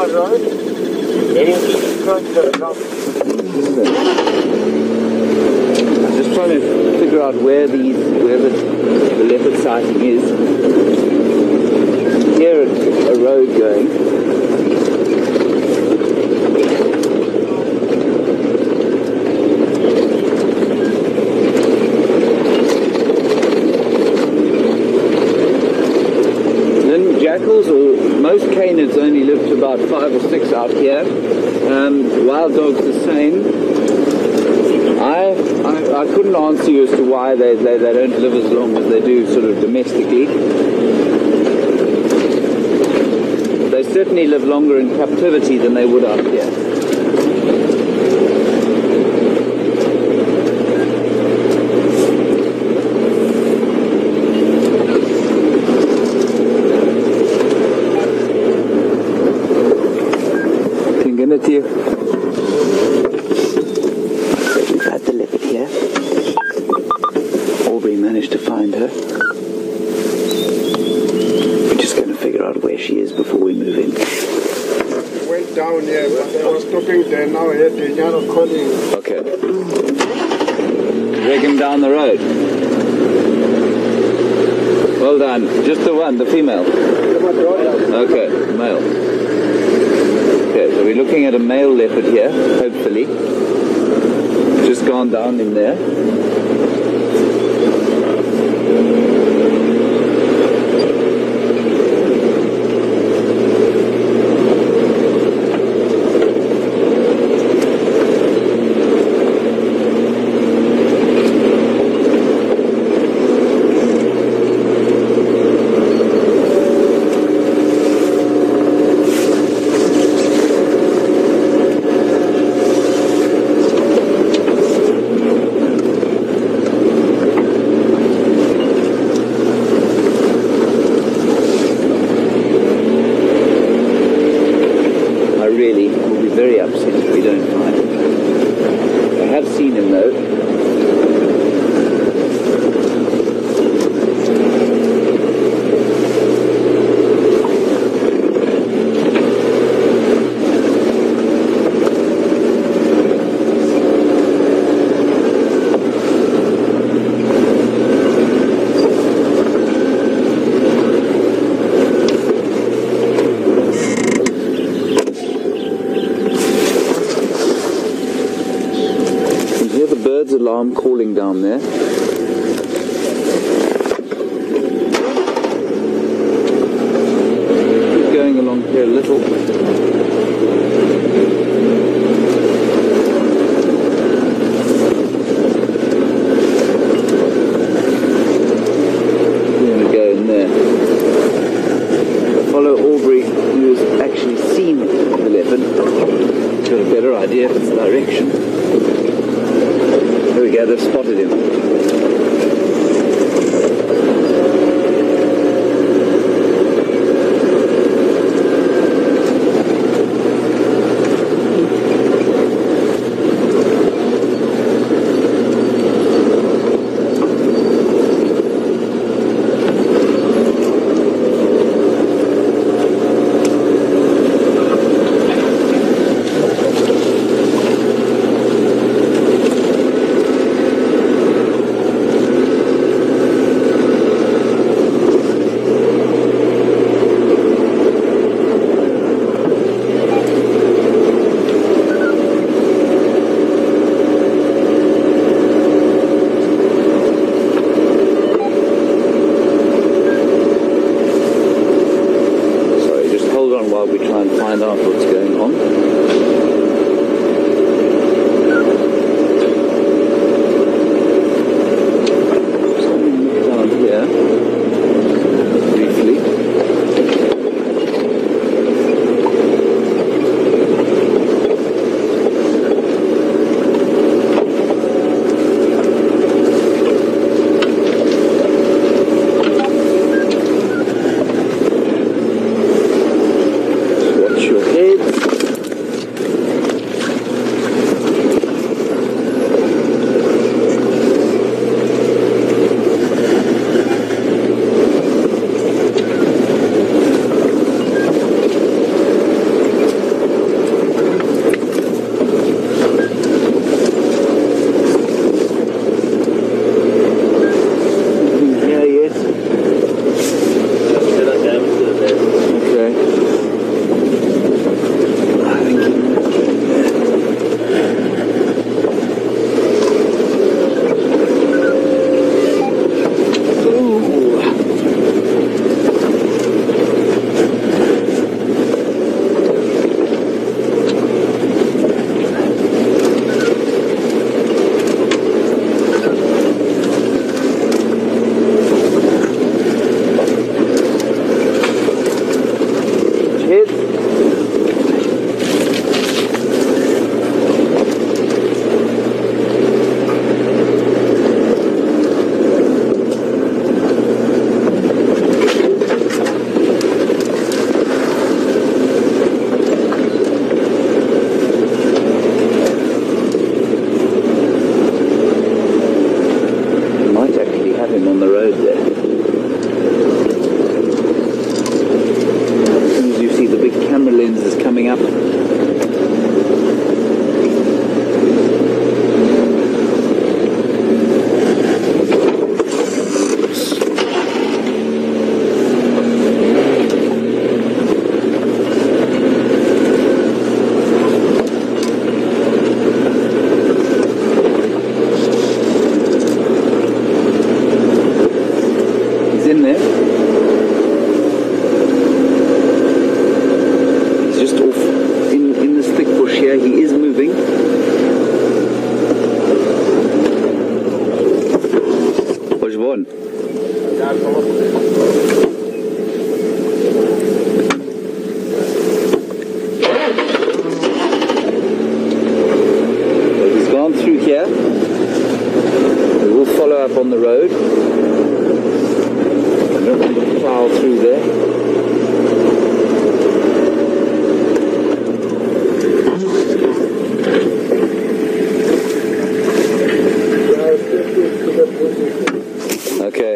Mvula Road, heading east towards the top. I'm just trying to figure out where the leopard sighting is. Here a road going. Jackals, or most canids, only live to about 5 or 6 out here. Wild dogs the same. I couldn't answer you as to why they don't live as long as they do sort of domestically. They certainly live longer in captivity than they would out here. We've had the leopard here. Aubrey managed to find her. We're just going to figure out where she is before we move in. I went down here, but I was stopping there. Now I had the yellow calling. Okay. Reckon down the road. Well done. Just the one, the female. Okay, male. Okay, so we're looking at a male leopard here, hopefully. Just gone down in there. Alarm calling down there. Keep going along here a little. We're going to go in there. Follow Aubrey, who has actually seen the leopard. Got a better idea of its direction. There we go, they've spotted him. camera lens is coming up. On the road. I don't want to plough through there. Okay.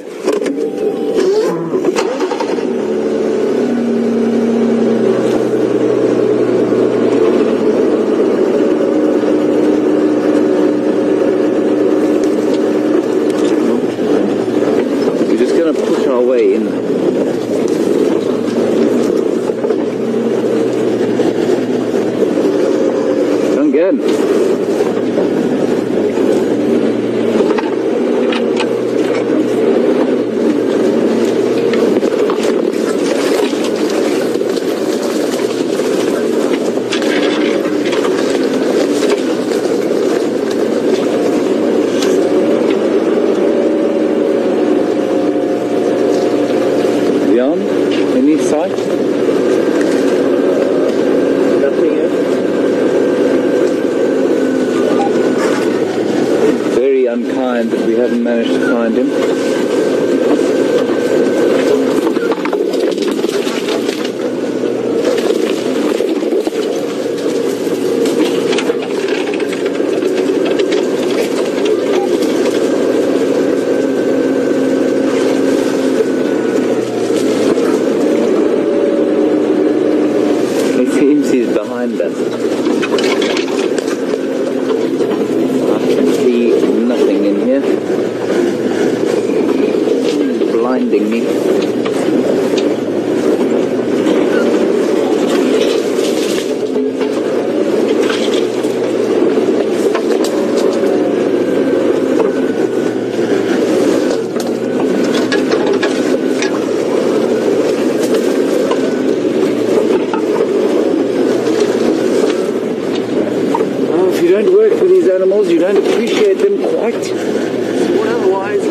Any sight? Nothing yet. Very unkind that we haven't managed to find him. Behind us. I can see nothing in here. It's blinding me. Animals, you don't appreciate them quite otherwise.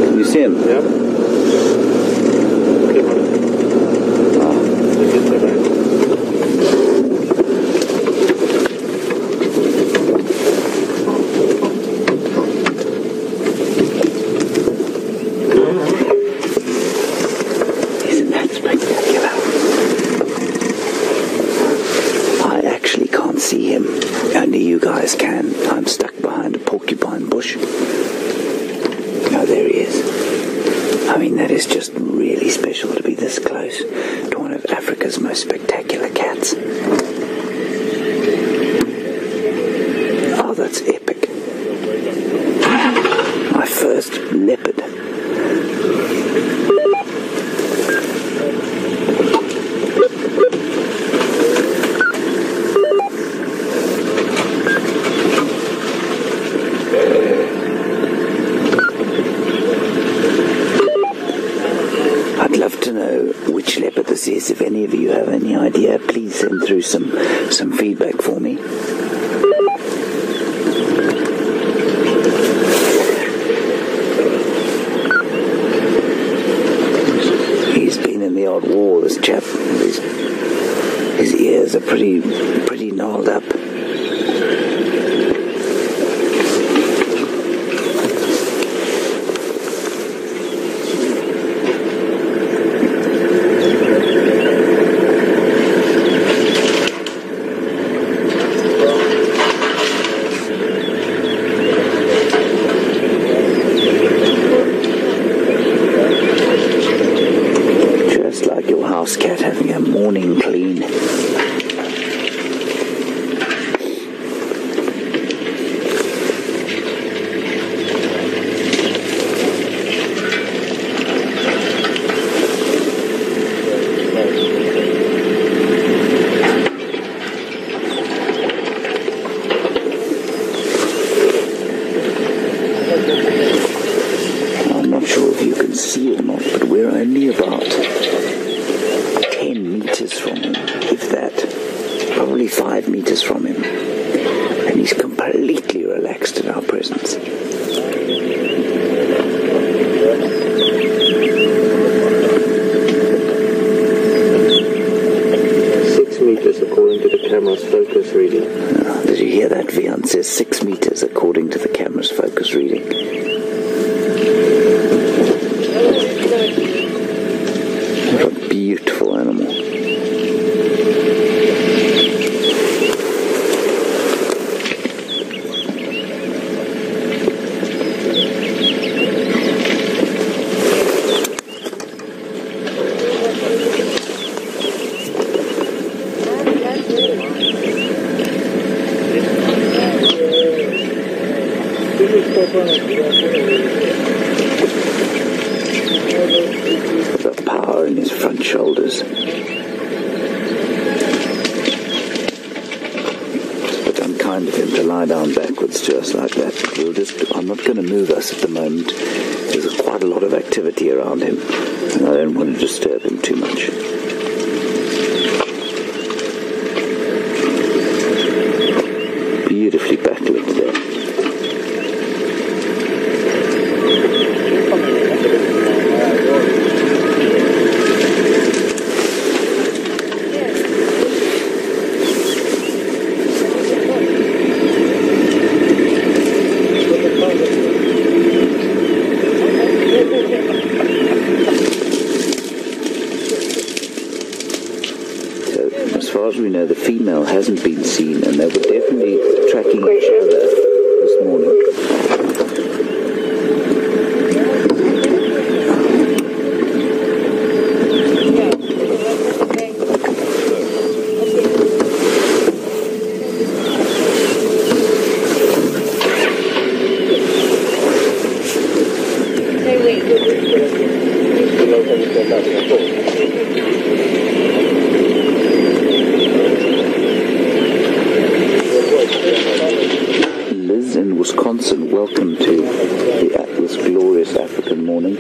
Can you see him? Yeah. Can. I'm stuck behind a porcupine bush. Oh, there he is. I mean, that is just really special to be this close to one of Africa's most spectacular cats. Oh, that's epic. My first leopard. If any of you have any idea, please send through some feedback for me. He's been in the odd war, this chap. His ears are pretty gnarled up. and shoulders. But unkind of him to lie down backwards to us like that. I'm not going to move us at the moment. There's quite a lot of activity around him, and I don't want to disturb him too much. Beautifully backlit there. As far as we know, the female hasn't been seen, and they were definitely tracking each other this morning. Welcome to this glorious African morning.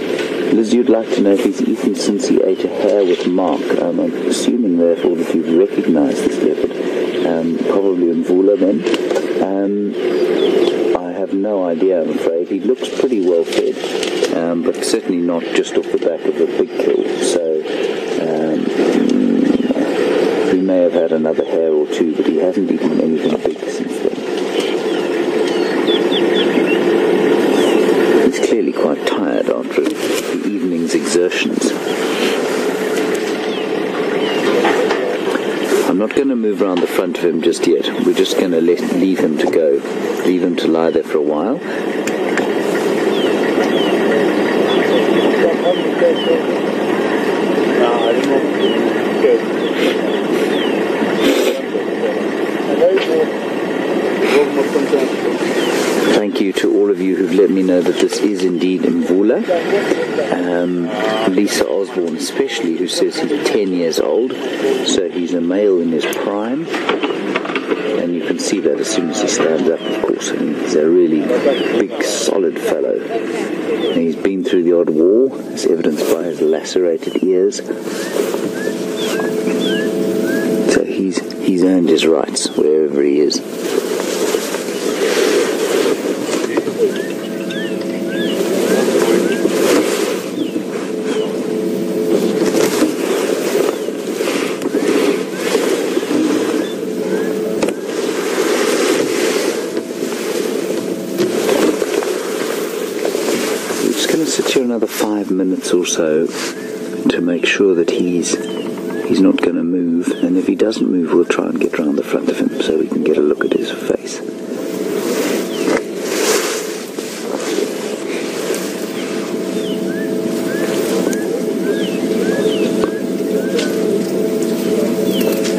Liz, you'd like to know if he's eaten since he ate a hare with Mark. I'm assuming therefore that you've recognized this leopard. Probably Mvula then. I have no idea, I'm afraid. He looks pretty well fed, but certainly not just off the back of a big kill. So he may have had another hare or two, but he hasn't eaten anything big since then. He's clearly quite tired after the evening's exertions. I'm not going to move around the front of him just yet. We're just going to leave him to go. Leave him to lie there for a while. Thank you to all of you who've let me know that this is indeed Mvula. Lisa Osborne especially, who says he's 10 years old, so he's a male in his prime. And you can see that as soon as he stands up, of course. I mean, he's a really big, solid fellow. And he's been through the odd war, as evidenced by his lacerated ears. So he's earned his rights wherever he is. Sit here another 5 minutes or so to make sure that he's not going to move, and if he doesn't move, we'll try and get round the front of him so we can get a look at his face.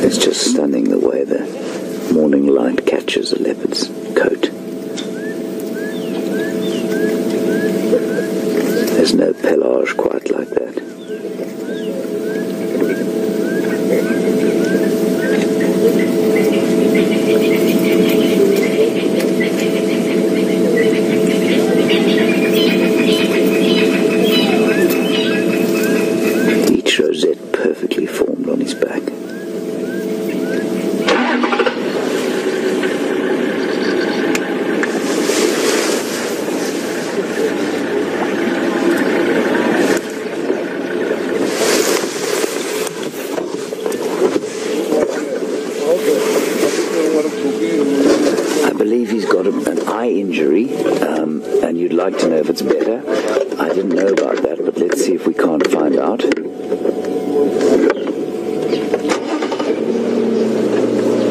It's just stunning the way the morning light catches a leopard's coat. There's no pelage quite like that. Each rosette perfectly formed on his back. Injury, and you'd like to know if it's better. I didn't know about that, but let's see if we can't find out.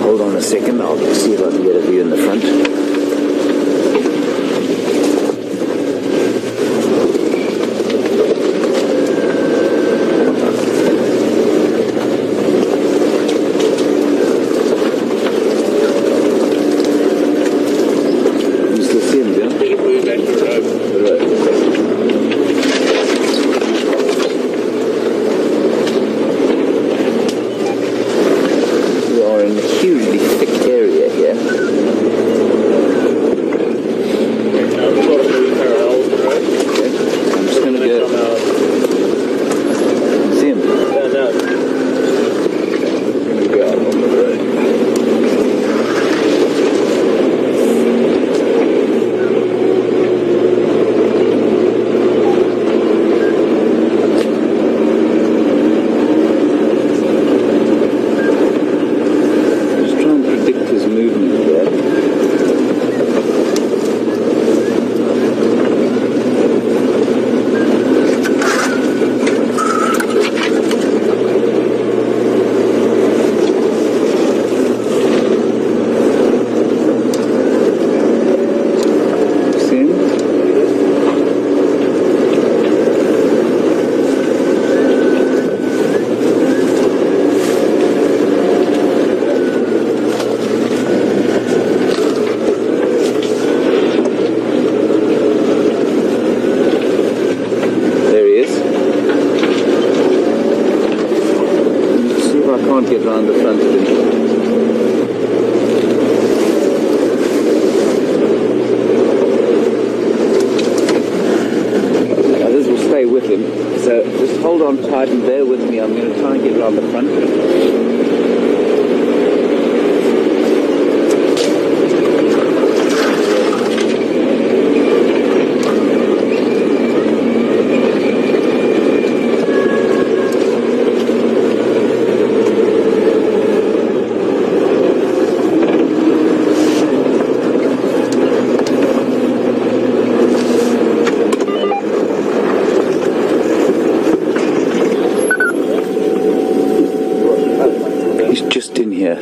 Hold on a second, I'll see if I can get a view in the front. can't get round the front of him. Others will stay with him, so just hold on tight and bear with me. I'm going to try and get round the front. Just in here.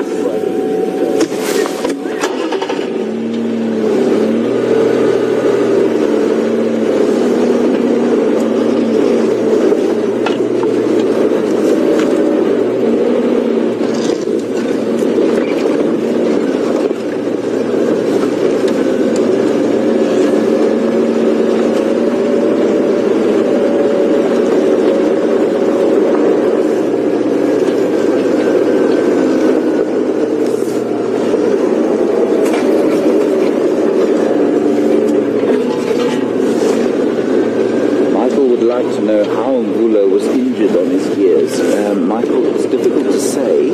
To know how Mvula was injured on his ears. Michael, it's difficult to say,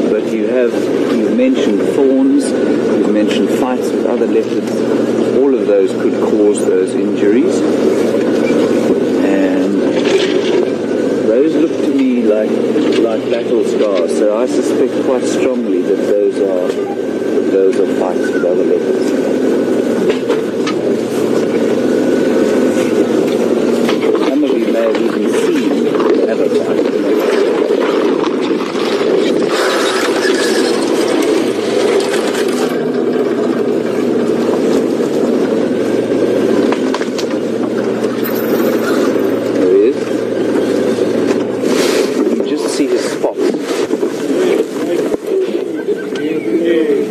but you've mentioned thorns, you've mentioned fights with other leopards. All of those could cause those injuries, and those look to me like battle scars. So I suspect quite strongly that those are fights with other leopards. Have even seen ever fight. There he is. You just see his spots.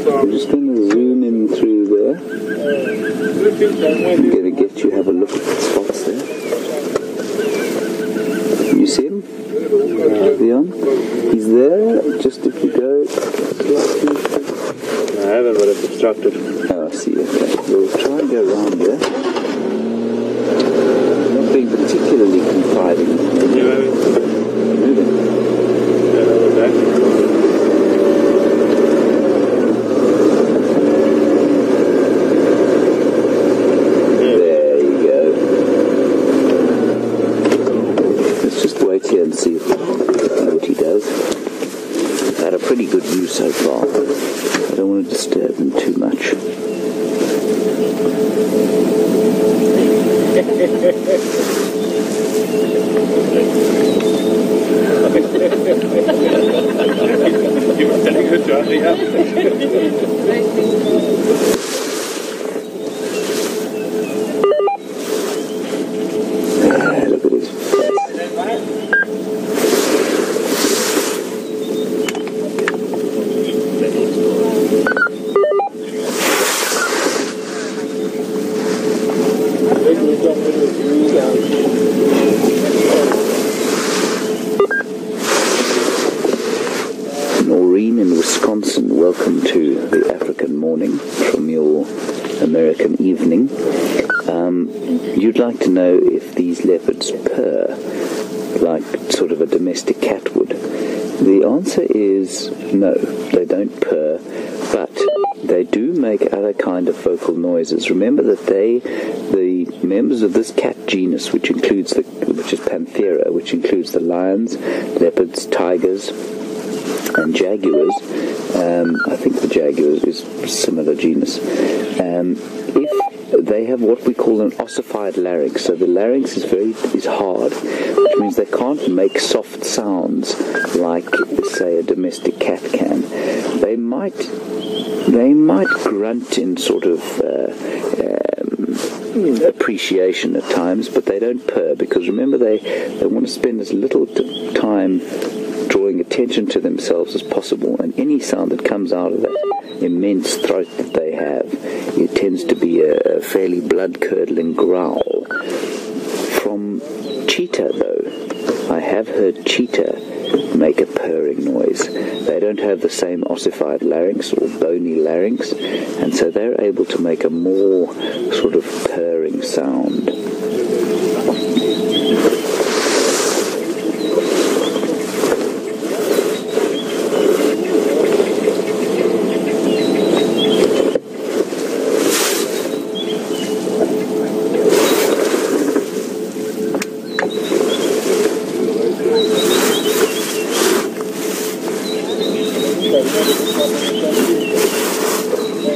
I'm just going to zoom in through there. I'm going to get you to have a look at the spots there. You see him? Leon? He's there, just if you go... I haven't, but it's obstructed. Oh, I see, okay. We'll try and go around there. Not being particularly confiding. Moving. There you go. Let's just wait here and see what he does. I've had a pretty good view so far. I don't want to disturb him too much. Good job, yeah. Look at his face. Noreen in Wisconsin, welcome to the African morning from your American evening. You'd like to know if these leopards purr like sort of a domestic cat would. The answer is no, they don't purr, but they do make other kind of vocal noises. Remember that the members of this cat genus, which is Panthera, which includes the lions, leopards, tigers, and jaguars. I think the jaguar is a similar genus. If they have what we call an ossified larynx, so the larynx is hard, which means they can't make soft sounds like, say, a domestic cat can. They might grunt in sort of appreciation at times, but they don't purr, because remember they want to spend as little time drawing attention to themselves as possible, and any sound that comes out of that immense throat that they have, it tends to be a fairly blood-curdling growl. From cheetah, though, I have heard cheetah make a purring noise. They don't have the same ossified larynx or bony larynx, and so they're able to make a more sort of purring sound.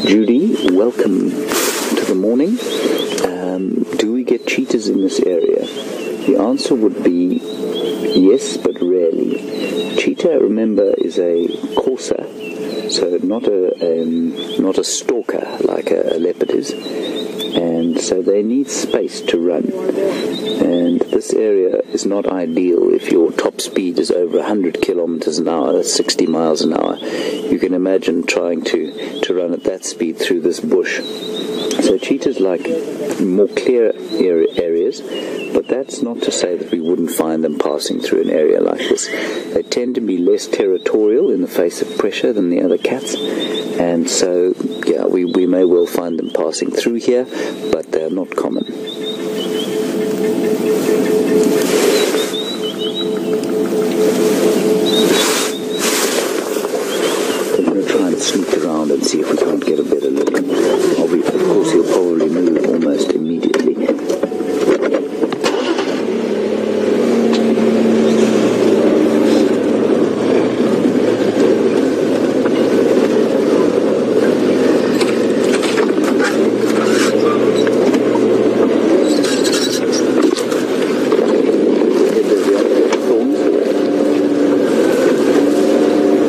Judy, welcome to the morning. Do we get cheetahs in this area? The answer would be yes, but rarely. Cheetah, remember, is a courser, so not a stalker like a leopard is, and so they need space to run. And this area is not ideal if your top speed is over 100 kilometers an hour, that's 60 miles an hour. You can imagine trying to run at that speed through this bush. So cheetahs like more clear areas, but that's not to say that we wouldn't find them passing through an area like this. They tend to be less territorial in the face of pressure than the other cats, and so yeah, we may well find them passing through here, but they're not common. I'm going to try and sneak around and see if we can't get a better look. Of course, he'll probably move almost immediately.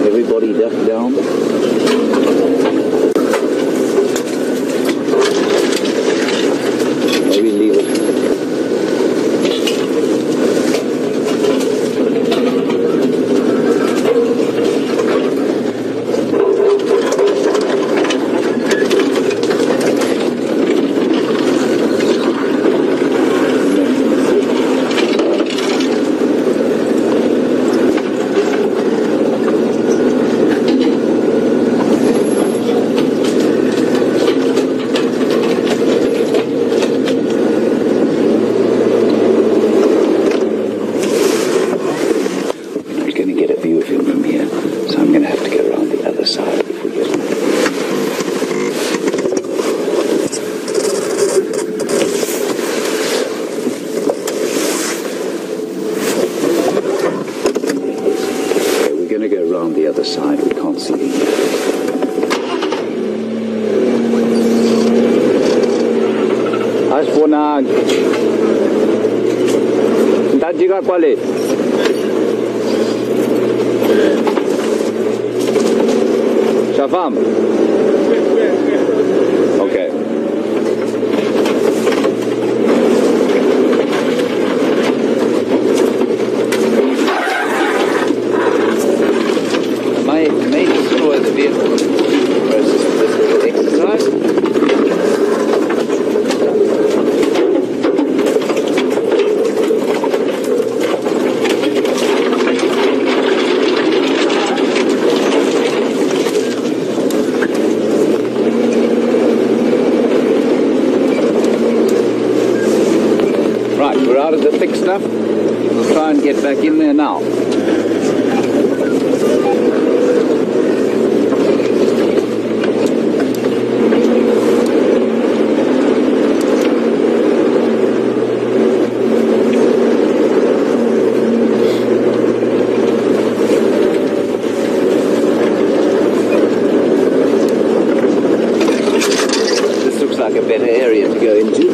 Everybody duck down. Maybe leave it. From here, so I'm going to have to go around the other side if we get on. Okay, we're going to go around the other side. We can't see him. Asponag. Dajiga kwale. Shafam. Okay. May destroy the vehicle versus this little exercise. Right, we're out of the thick stuff. We'll try and get back in there now. This looks like a better area to go into.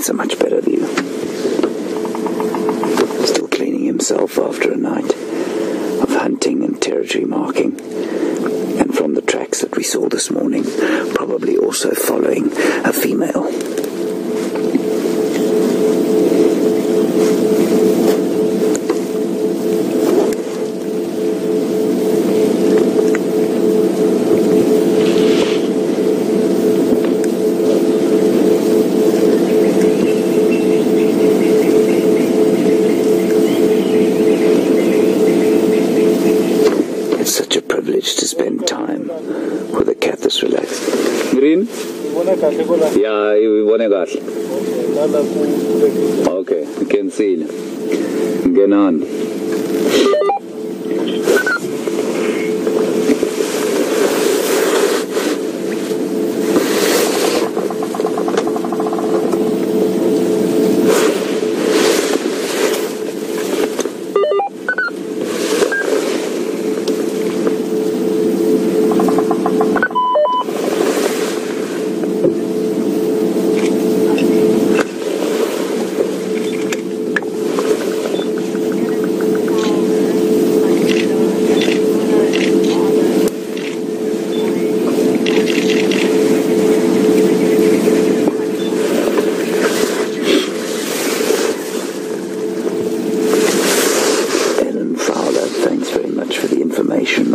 That's a much better view. Still cleaning himself after a night of hunting and territory marking. And from the tracks that we saw this morning, probably also following a female. To spend time with a cat that's relaxed. Green? Yeah, we want to go. Okay, we can see. Get on.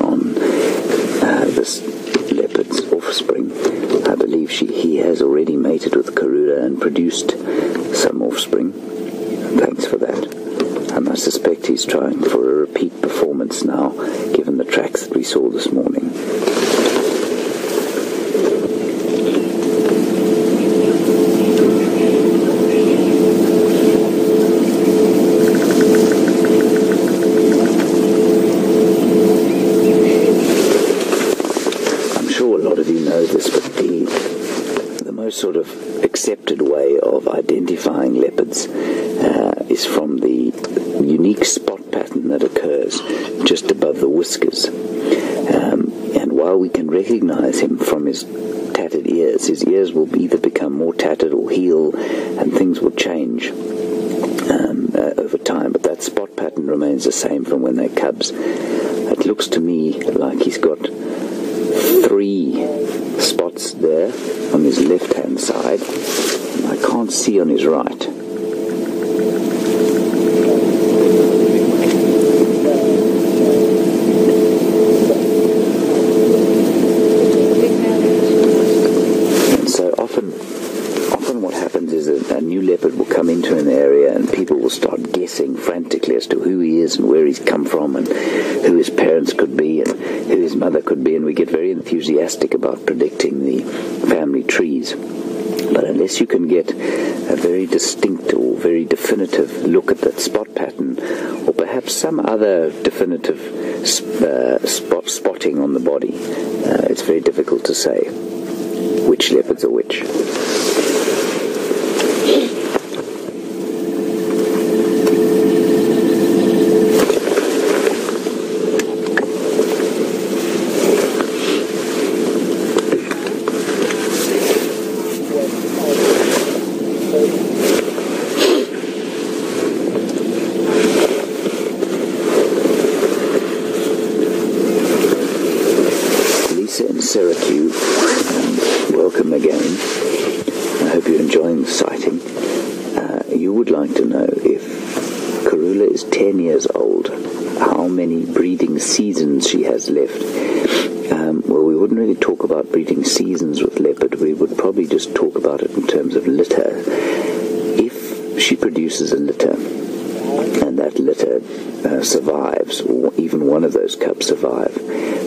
On this leopard's offspring. I believe he has already mated with Karula and produced some offspring. Thanks for that. And I suspect he's trying for a repeat performance now, given the tracks that we saw this morning. Sort of accepted way of identifying leopards is from the unique spot pattern that occurs just above the whiskers. And while we can recognize him from his tattered ears, his ears will either become more tattered or heal, and things will change over time. But that spot pattern remains the same from when they're cubs. It looks to me like he's got 3 spots there on his left-hand side. I can't see on his right. And so often what happens is a new leopard will come into an area and people will start guessing frantically as to who he is and where he's come from and who his parents could be and who his mother could be, and we get very enthusiastic about predicting the family trees. But unless you can get a very distinct or very definitive look at that spot pattern, or perhaps some other definitive spotting on the body, it's very difficult to say which leopards are which. Syracuse, welcome again. I hope you're enjoying the sighting. You would like to know, if Karula is 10 years old, how many breeding seasons she has left. Well, we wouldn't really talk about breeding seasons with leopard. We would probably just talk about it in terms of litter. If she produces a litter, and that litter survives, or even one of those cubs survive,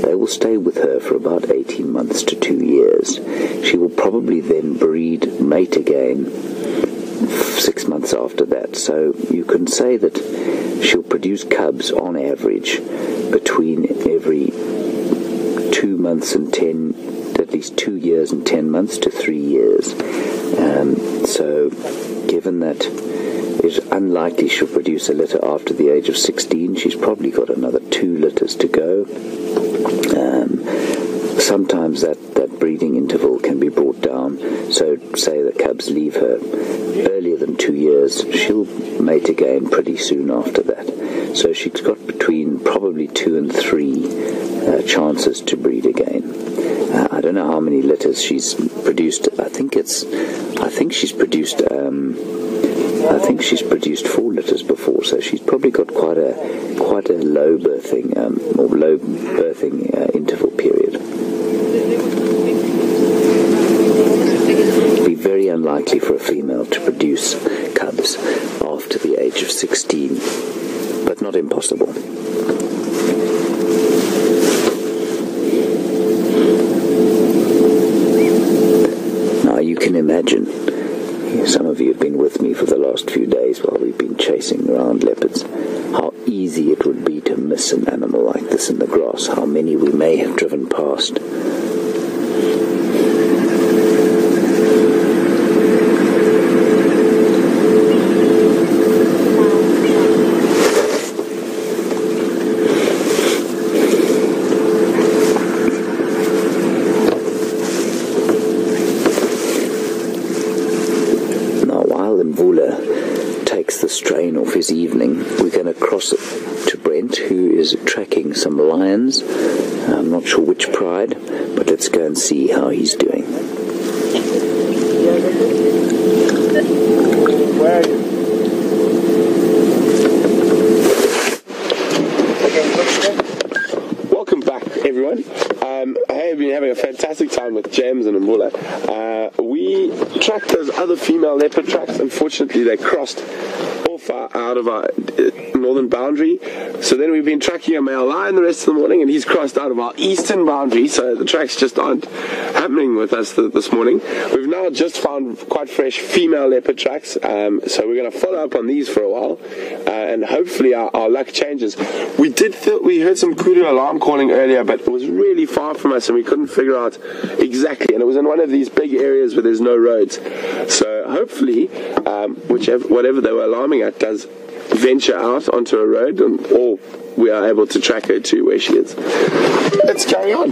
they will stay with her for about 18 months to 2 years. She will probably then breed, mate again 6 months after that. So you can say that she'll produce cubs on average between every 2 months and 10, at least 2 years and 10 months to 3 years. So given that it's unlikely she'll produce a litter after the age of 16, she's probably got another 2 litters to go. Sometimes that breeding interval can be brought down. So say the cubs leave her earlier than 2 years, she'll mate again pretty soon after that. So she's got between probably 2 and 3 chances to breed again. I don't know how many litters she's produced. I think she's produced 4 litters before, so she's probably got quite a low birthing interval period. It'd be very unlikely for a female to produce cubs after the age of 16, but not impossible. Now you can imagine, some of you have been with me for the last few days while we've been chasing around leopards, how easy it would be to miss an animal like this in the grass, how many we may have driven past. Mvula takes the strain off his evening, we're going to cross it to Brent, who is tracking some lions. I'm not sure which pride, but let's go and see how he's doing. Welcome back, everyone. I have been having a fantastic time with James and Mvula. We tracked those other female leopard tracks. Unfortunately, they crossed off out of our northern boundary. So then we've been tracking a male lion the rest of the morning, and he's crossed out of our eastern boundary. So the tracks just aren't happening with us this morning. We've now just found quite fresh female leopard tracks. So we're going to follow up on these for a while, and hopefully our luck changes. We heard some kudu alarm calling earlier, but it was really far from us, and we couldn't figure out exactly. And it was in one of these big areas where there's no roads. So hopefully, whatever they were alarming at does venture out onto a road, or we are able to track her to where she is. Let's carry on.